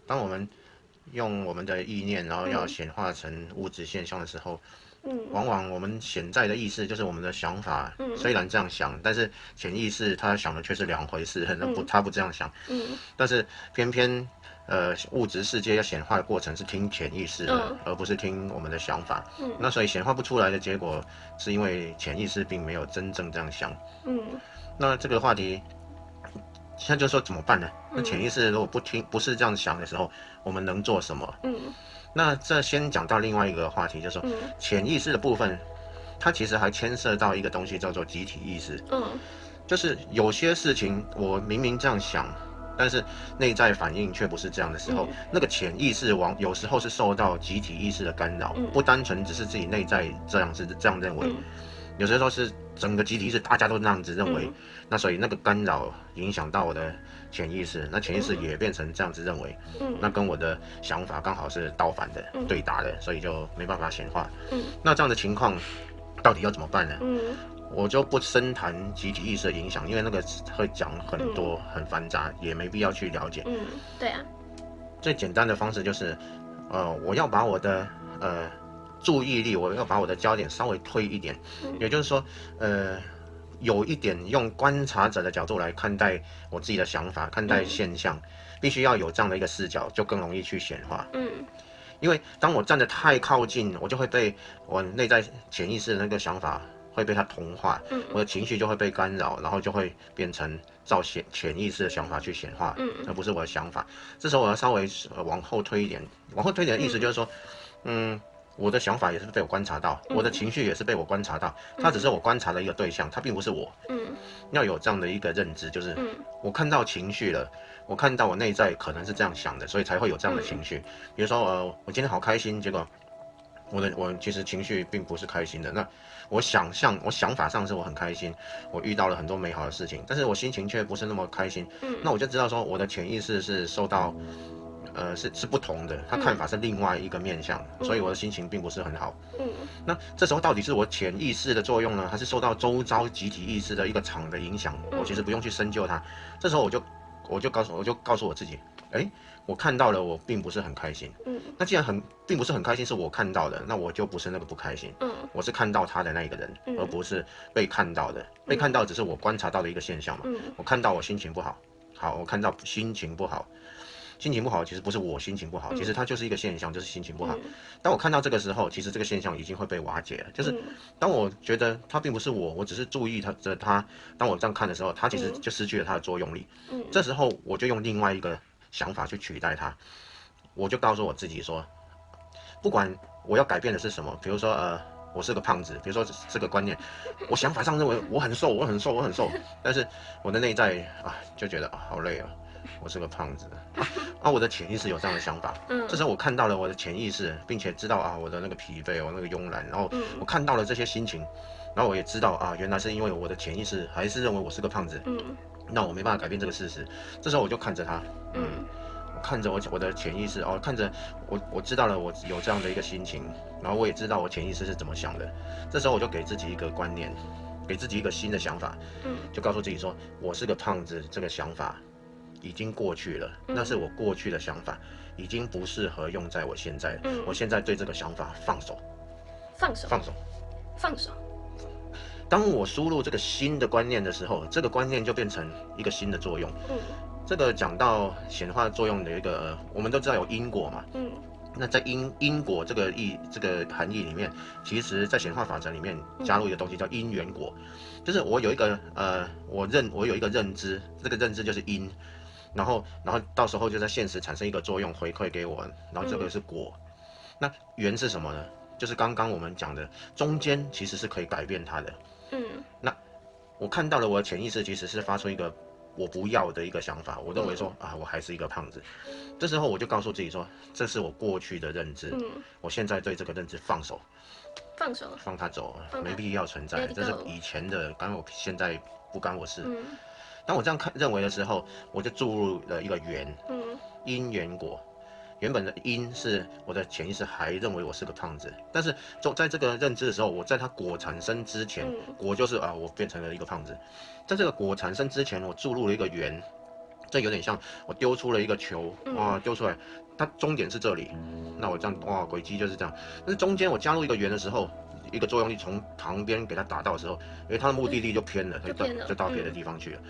当我们用我们的意念，然后要显化成物质现象的时候，往往我们潜在的意识就是我们的想法，虽然这样想，但是潜意识他想的却是两回事，他不这样想，但是偏偏物质世界要显化的过程是听潜意识的，而不是听我们的想法。那所以显化不出来的结果，是因为潜意识并没有真正这样想。那这个话题，现在就说怎么办呢？那潜意识如果不是这样想的时候，我们能做什么？那这先讲到另外一个话题，就是说潜意识的部分，它其实还牵涉到一个东西叫做集体意识。就是有些事情我明明这样想，但是内在反应却不是这样的时候，那个潜意识有时候是受到集体意识的干扰，不单纯只是自己内在这样认为，有时候是整个集体意识大家都那样子认为，那所以那个干扰影响到我的潜意识，那潜意识也变成这样子认为，那跟我的想法刚好是倒反的，对打的，所以就没办法显化。那这样的情况到底要怎么办呢？我就不深谈集体意识的影响，因为那个会讲很多很繁杂，也没必要去了解。对啊。最简单的方式就是，我要把我的注意力，我要把我的焦点稍微推一点，也就是说，有一点用观察者的角度来看待我自己的想法，看待现象，必须要有这样的一个视角，就更容易去显化。因为当我站得太靠近，我就会被我内在潜意识的那个想法会被它同化，我的情绪就会被干扰，然后就会变成照潜意识的想法去显化，而不是我的想法。这时候我要稍微往后推一点，往后推一点的意思就是说，我的想法也是被我观察到，我的情绪也是被我观察到，它只是我观察的一个对象，它并不是我。要有这样的一个认知，就是我看到情绪了，我看到我内在可能是这样想的，所以才会有这样的情绪。比如说，我今天好开心，结果我其实情绪并不是开心的。那我想法上是我很开心，我遇到了很多美好的事情，但是我心情却不是那么开心。那我就知道说，我的潜意识是受到是不同的，他看法是另外一个面向，所以我的心情并不是很好。那这时候到底是我潜意识的作用呢，还是受到周遭集体意识的一个场的影响？我其实不用去深究它。这时候我就告诉我自己，我看到了，我并不是很开心。那既然并不是很开心，是我看到的，那我就不是那个不开心。我是看到他的那一个人，而不是被看到的。被看到只是我观察到的一个现象嘛。我看到我心情不好，好，我看到心情不好。心情不好，其实不是我心情不好，其实它就是一个现象，就是心情不好。当我看到这个时候，其实这个现象已经会被瓦解了。就是当我觉得它并不是我，我只是注意它，当我这样看的时候，它其实就失去了它的作用力。这时候我就用另外一个想法去取代它，我就告诉我自己说，不管我要改变的是什么，比如说我是个胖子，比如说这个观念，我想法上认为我很瘦，我很瘦，我很瘦，但是我的内在就觉得好累啊。我是个胖子我的潜意识有这样的想法，这时候我看到了我的潜意识，并且知道我的那个疲惫，我那个慵懒，然后我看到了这些心情，然后我也知道原来是因为我的潜意识还是认为我是个胖子，那我没办法改变这个事实，这时候我就看着他，我看着我的潜意识，看着我知道了我有这样的一个心情，然后我也知道我潜意识是怎么想的，这时候我就给自己一个观念，给自己一个新的想法，就告诉自己说，我是个胖子，这个想法已经过去了，那是我过去的想法，已经不适合用在我现在。我现在对这个想法放手，放手，放手，放手。当我输入这个新的观念的时候，这个观念就变成一个新的作用。这个讲到显化作用的一个，我们都知道有因果嘛。那在因果这个含义里面，其实在显化法则里面加入一个东西叫因缘果，就是我有一个我有一个认知，这个认知就是因。然后到时候就在现实产生一个作用回馈给我，然后这个是果。那缘是什么呢？就是刚刚我们讲的中间其实是可以改变它的。那我看到了我的潜意识其实是发出一个我不要的一个想法，我认为说我还是一个胖子。这时候我就告诉自己说，这是我过去的认知，我现在对这个认知放手，放手，放它走，没必要存在，这是以前的，我现在不干我事。当我这样认为的时候，我就注入了一个缘，因缘果。原本的因是我的潜意识还认为我是个胖子，但是在这个认知的时候，我在它果产生之前，果就是我变成了一个胖子。在这个果产生之前，我注入了一个缘，这有点像我丢出了一个球，哇，丢出来，它终点是这里，那我这样哇，轨迹就是这样。但是中间我加入一个圆的时候，一个作用力从旁边给它打到的时候，它的目的地就偏了，就到别的地方去了。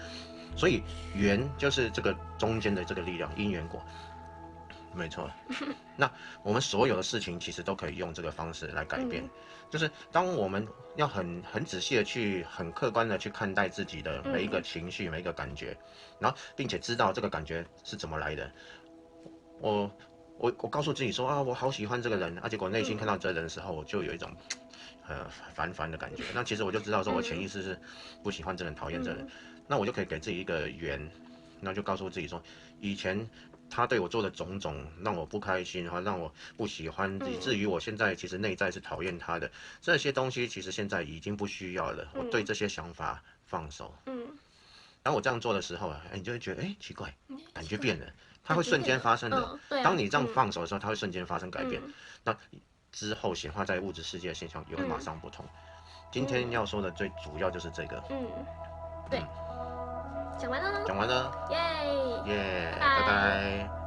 所以圆就是这个中间的这个力量，因缘果。没错，那我们所有的事情其实都可以用这个方式来改变，就是当我们要很仔细的去、很客观的去看待自己的每一个情绪、每一个感觉，然后并且知道这个感觉是怎么来的。我告诉自己说啊，我好喜欢这个人，结果内心看到这个人的时候，我就有一种烦的感觉。那其实我就知道说我潜意识是不喜欢这人、讨厌这人，那我就可以给自己一个圆，那就告诉自己说，以前他对我做的种种让我不开心，让我不喜欢，以至于我现在其实内在是讨厌他的。这些东西其实现在已经不需要了，我对这些想法放手。当我这样做的时候你就会觉得奇怪，感觉变了，它会瞬间发生的。当你这样放手的时候，它会瞬间发生改变。那之后显化在物质世界的现象也会马上不同。今天要说的最主要就是这个。对，讲完了。讲完了。耶，拜拜。